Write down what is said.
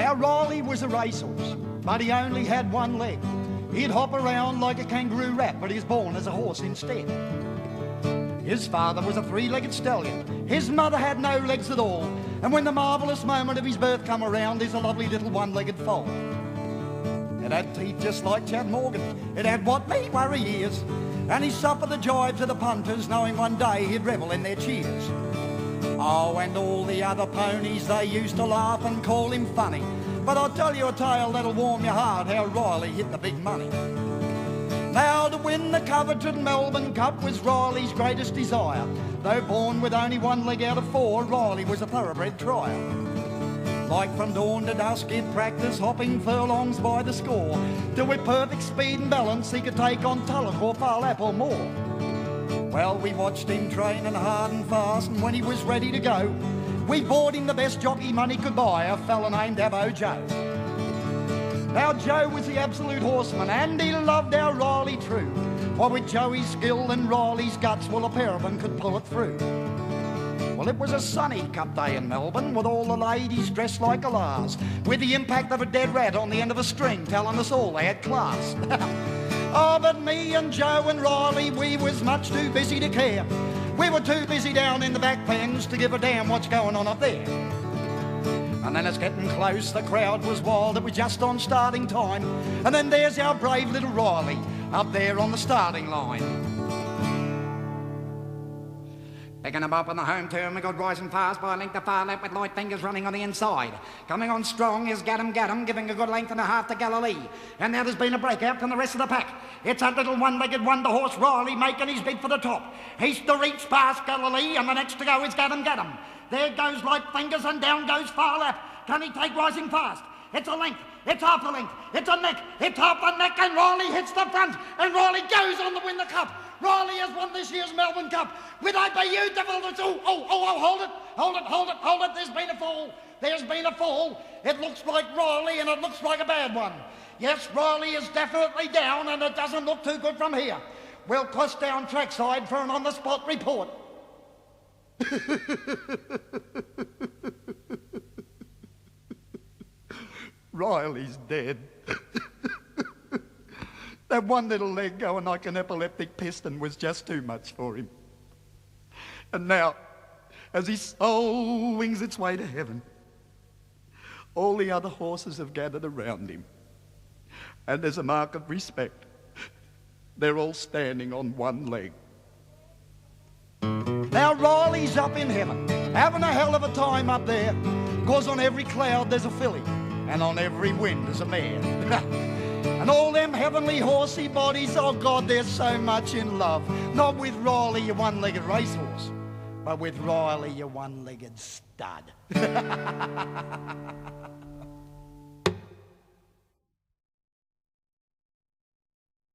Now Riley was a racehorse, but he only had one leg. He'd hop around like a kangaroo rat, but he was born as a horse instead. His father was a three-legged stallion. His mother had no legs at all. And when the marvellous moment of his birth come around, there's a lovely little one-legged foal. It had teeth just like Chad Morgan. It had what me worry ears. And he suffered the jibes of the punters, knowing one day he'd revel in their cheers. Oh, and all the other ponies, they used to laugh and call him funny. But I'll tell you a tale that'll warm your heart, how Riley hit the big money. Now to win the coveted Melbourne Cup was Riley's greatest desire. Though born with only one leg out of four, Riley was a thoroughbred trier. Like from dawn to dusk he'd practice hopping furlongs by the score, till with perfect speed and balance he could take on Tulloch or Farlap or more. Well, we watched him training hard and fast, and when he was ready to go, we bought him the best jockey money could buy, a fella named Abbo Joe. Now Joe was the absolute horseman, and he loved our Riley true. While with Joey's skill and Riley's guts, well, a pair of them could pull it through. Well, it was a sunny cup day in Melbourne, with all the ladies dressed like galahs, with the impact of a dead rat on the end of a string telling us all they had class. Oh, but me and Joe and Riley, we was much too busy to care. We were too busy down in the back pens to give a damn what's going on up there. And then it's getting close, the crowd was wild, it was just on starting time. And then there's our brave little Riley, up there on the starting line. Picking him up on the home turn, we got rising fast by a length of Farlap with light fingers running on the inside. Coming on strong is Gaddam, giving a good length and a half to Galilee. And now there's been a breakout from the rest of the pack. It's that little one-legged wonder horse Riley making his bid for the top. He's to reach past Galilee, and the next to go is Gaddam. There goes light fingers and down goes Farlap. Can he take rising fast? It's a length, it's half a length, it's a neck, it's half a neck, and Riley hits the front, and Riley goes on to win the cup. Riley has won this year's Melbourne Cup with a beautiful... Hold it, there's been a fall. It looks like Riley, and it looks like a bad one. Yes, Riley is definitely down, and it doesn't look too good from here. We'll cross down trackside for an on-the-spot report. Riley's dead. That one little leg going like an epileptic piston was just too much for him. And now, as his soul wings its way to heaven, all the other horses have gathered around him. And as a mark of respect, they're all standing on one leg. Now Riley's up in heaven, having a hell of a time up there, 'cause on every cloud there's a filly, and on every wind there's a mare. And all them heavenly horsey bodies, oh God, they're so much in love. Not with Riley, your one-legged racehorse, but with Riley, your one-legged stud.